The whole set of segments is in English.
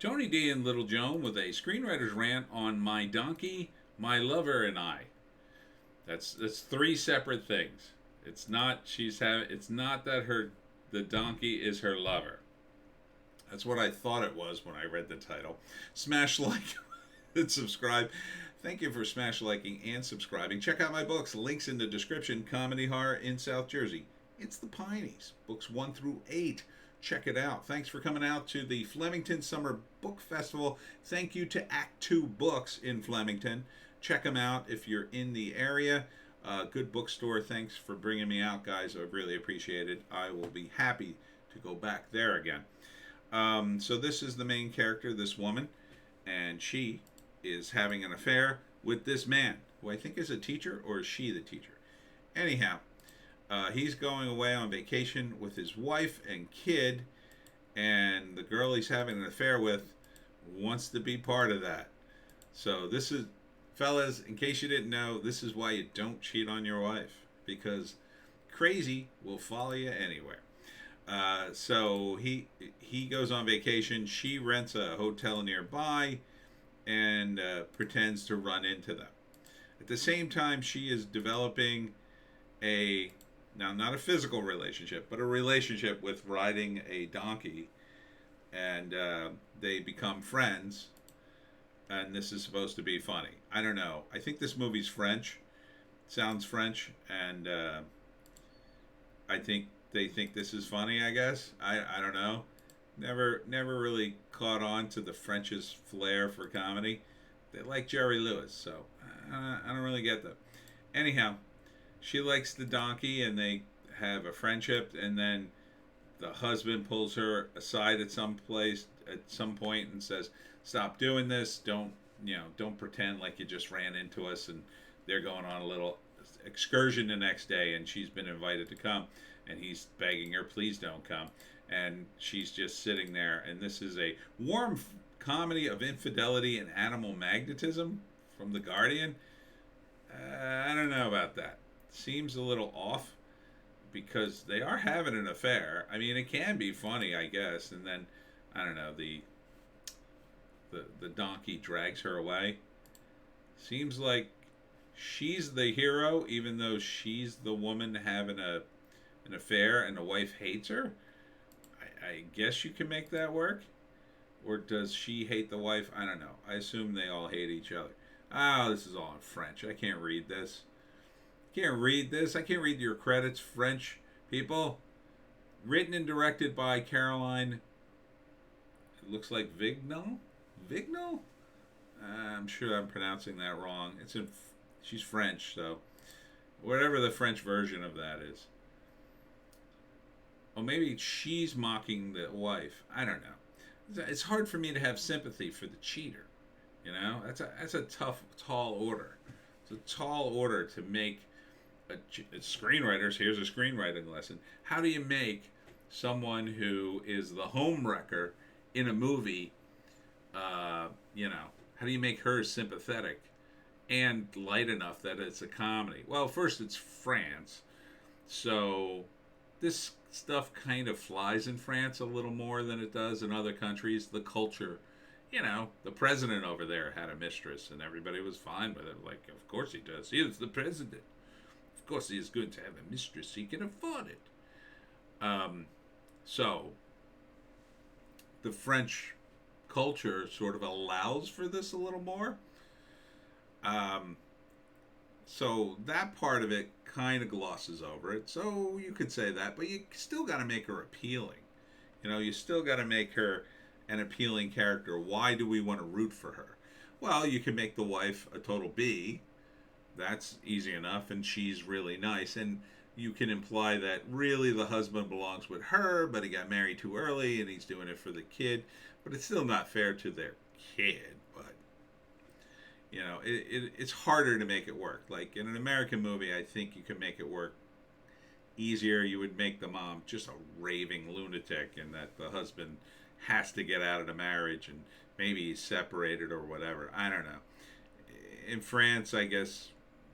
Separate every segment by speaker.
Speaker 1: Tony D and Little Joan with a screenwriter's rant on my donkey, my lover, and I. That's three separate things. It's not that her the donkey is her lover. That's what I thought it was when I read the title. Smash like and subscribe. Thank you for smash liking and subscribing. Check out my books. Links in the description. Comedy Horror in South Jersey. It's the Pineys. Books 1 through 8. Check it out. Thanks for coming out to the Flemington Summer Book Festival. Thank you to Act 2 Books in Flemington. Check them out if you're in the area. Good bookstore. Thanks for bringing me out, guys. I really appreciate it. I will be happy to go back there again. So this is the main character, this woman, and she is having an affair with this man, who I think is a teacher, or is she the teacher? Anyhow, he's going away on vacation with his wife and kid, and the girl he's having an affair with wants to be part of that. So this is, fellas, in case you didn't know, this is why you don't cheat on your wife, because crazy will follow you anywhere. So he goes on vacation. She rents a hotel nearby and pretends to run into them. At the same time, she is developing now not a physical relationship, but a relationship with riding a donkey, and they become friends. And this is supposed to be funny. I don't know. I think this movie's French. Sounds French, and I think they think this is funny, I guess. I don't know. Never really caught on to the French's flair for comedy. They like Jerry Lewis, so I don't really get that. Anyhow, she likes the donkey, and they have a friendship, and then the husband pulls her aside at some point and says, "Stop doing this. Don't pretend like you just ran into us." And they're going on a little excursion the next day, and she's been invited to come, and he's begging her, "Please don't come." And she's just sitting there, and this is a warm comedy of infidelity and animal magnetism from The Guardian. I don't know about that. Seems a little off, because they are having an affair. I mean, it can be funny, I guess, and then I don't know, the donkey drags her away. Seems like she's the hero, even though she's the woman having an affair, and the wife hates her. I guess you can make that work. Or does she hate the wife? I don't know. I assume they all hate each other. Oh, this is all in French. I can't read this. Can't read this. I can't read your credits, French people. Written and directed by Caroline. It looks like Vignal. Vignal? I'm sure I'm pronouncing that wrong. She's French, so whatever the French version of that is. Oh, maybe she's mocking the wife. I don't know. It's hard for me to have sympathy for the cheater. That's a tall order. It's a tall order to make screenwriters. Here's a screenwriting lesson. How do you make someone who is the home wrecker in a movie? How do you make her sympathetic and light enough that it's a comedy? Well, first, it's France, so this stuff kind of flies in France a little more than it does in other countries. The culture, the president over there had a mistress, and everybody was fine with it. Like, of course he does. He is the president. Of course he is going to have a mistress. He can afford it. So the French culture sort of allows for this a little more. So that part of it kind of glosses over it. So you could say that, but you still got to make her appealing. You still got to make her an appealing character. Why do we want to root for her? Well, you can make the wife a total B. That's easy enough, and she's really nice. And you can imply that really the husband belongs with her, but he got married too early, and he's doing it for the kid. But it's still not fair to their kid. But it's harder to make it work. Like in an American movie, I think you can make it work easier. You would make the mom just a raving lunatic, and that the husband has to get out of the marriage, and maybe he's separated or whatever. I don't know. In France, I guess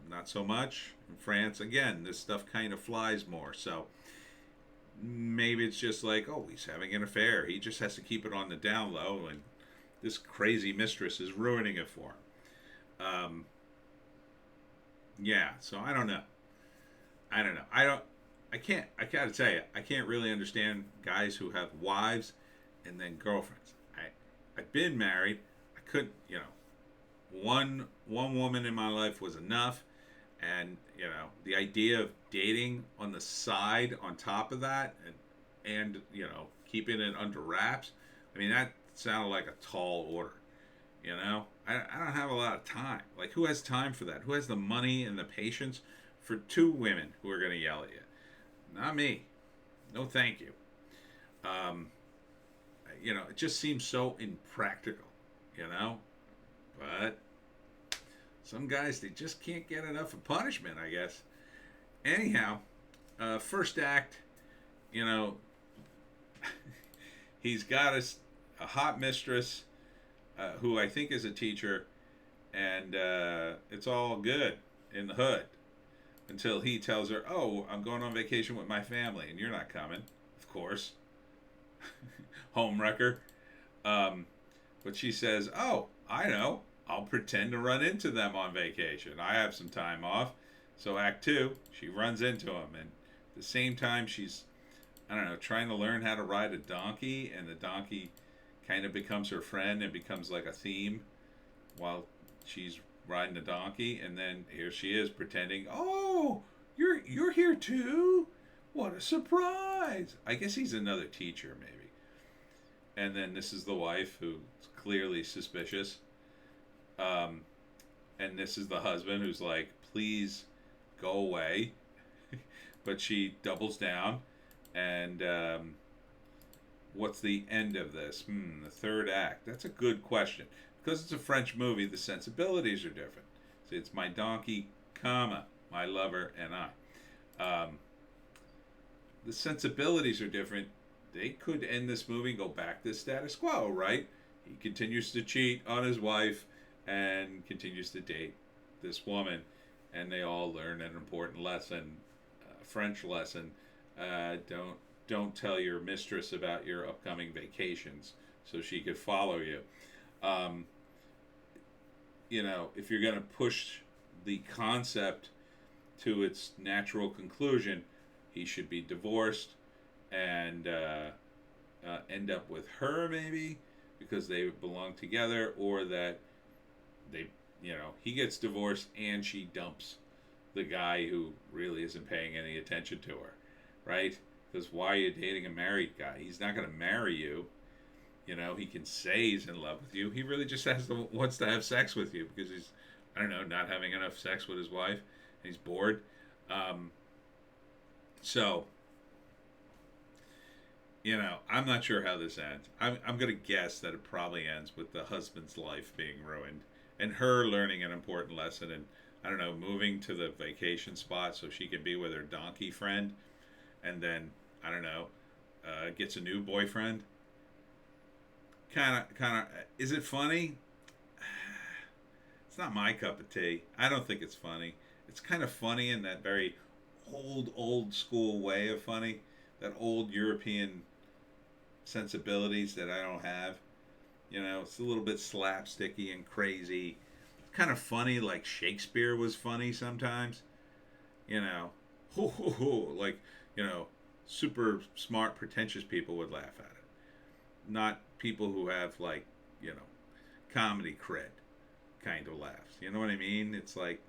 Speaker 1: not so much. In France, again, this stuff kind of flies more. So maybe it's just like, oh, he's having an affair. He just has to keep it on the down low, and this crazy mistress is ruining it for him. Yeah, so I don't know. I don't know. I don't. I can't. I gotta tell you, I can't really understand guys who have wives and then girlfriends. I've been married. I couldn't. One woman in my life was enough, and the idea of dating on the side on top of that, and keeping it under wraps. I mean, that sounded like a tall order. I don't have a lot of time. Like, who has time for that? Who has the money and the patience for two women who are going to yell at you? Not me. No, thank you. Um, it just seems so impractical. But some guys, they just can't get enough of punishment, I guess. Anyhow, first act, you know, he's got a hot mistress who I think is a teacher, and it's all good in the hood until he tells her, "Oh, I'm going on vacation with my family, and you're not coming." Of course, homewrecker. But she says, "Oh, I know. I'll pretend to run into them on vacation. I have some time off." So Act 2, she runs into him, and at the same time she's, I don't know, trying to learn how to ride a donkey, and the donkey kind of becomes her friend and becomes like a theme while she's riding a donkey, and then here she is pretending, "Oh, you're here too? What a surprise!" I guess he's another teacher, maybe. And then this is the wife who's clearly suspicious. And this is the husband who's like, "Please go away." But she doubles down. And what's the end of this? The third act. That's a good question. Because it's a French movie, the sensibilities are different. See, it's my donkey, comma, my lover, and I. The sensibilities are different. They could end this movie and go back to status quo, right? He continues to cheat on his wife and continues to date this woman, and they all learn an important lesson, a French lesson. Don't tell your mistress about your upcoming vacations so she could follow you. If you're going to push the concept to its natural conclusion, he should be divorced and end up with her, maybe because they belong together, or that he gets divorced and she dumps the guy who really isn't paying any attention to her, right? Because why are you dating a married guy? He's not going to marry you. He can say he's in love with you. He really just wants to have sex with you because he's, I don't know, not having enough sex with his wife. And he's bored. So, I'm not sure how this ends. I'm going to guess that it probably ends with the husband's life being ruined and her learning an important lesson and, I don't know, moving to the vacation spot so she can be with her donkey friend, and then, I don't know, gets a new boyfriend. Kind of. Is it funny? It's not my cup of tea. I don't think it's funny. It's kind of funny in that very old school way of funny, that old European sensibilities that I don't have. It's a little bit slapsticky and crazy. Kind of funny, like Shakespeare was funny sometimes. Like, super smart, pretentious people would laugh at it. Not people who have, like, comedy cred kind of laughs. You know what I mean? It's like,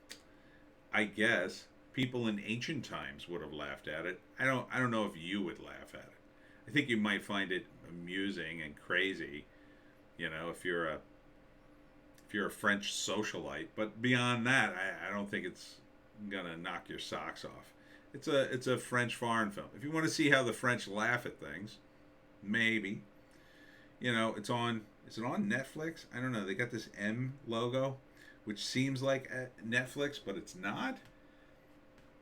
Speaker 1: I guess people in ancient times would have laughed at it. I don't know if you would laugh at it. I think you might find it amusing and crazy, if you're a French socialite. But beyond that, I don't think it's gonna knock your socks off. It's a French foreign film. If you want to see how the French laugh at things, maybe. It's on. Is it on Netflix? I don't know. They got this M logo, which seems like Netflix, but it's not.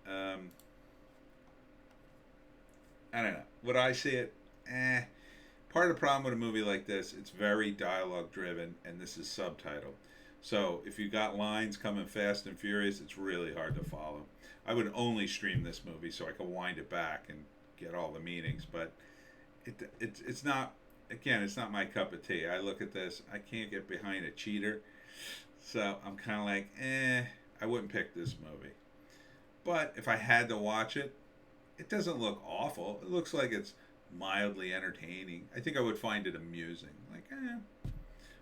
Speaker 1: I don't know. Would I see it? Part of the problem with a movie like this, it's very dialogue driven, and this is subtitled. So if you got lines coming fast and furious, it's really hard to follow. I would only stream this movie so I could wind it back and get all the meanings, but it's not again, it's not my cup of tea. I look at this, I can't get behind a cheater. So I'm kind of like, I wouldn't pick this movie. But if I had to watch it, it doesn't look awful. It looks like it's mildly entertaining. I think I would find it amusing. Like,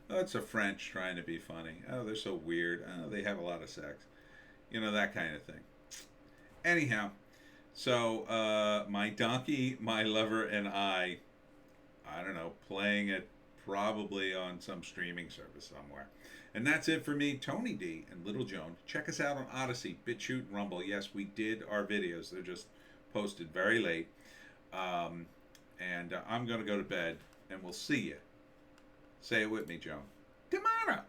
Speaker 1: oh, it's a French trying to be funny. Oh, they're so weird. Oh, they have a lot of sex. You know, that kind of thing. Anyhow, so my donkey, my lover, and I don't know, playing it probably on some streaming service somewhere. And that's it for me, Tony D and Little Joan. Check us out on Odysee, Bitchute, Rumble. Yes, we did our videos. They're just posted very late. And I'm going to go to bed, and we'll see you. Say it with me, Joan. Tomorrow.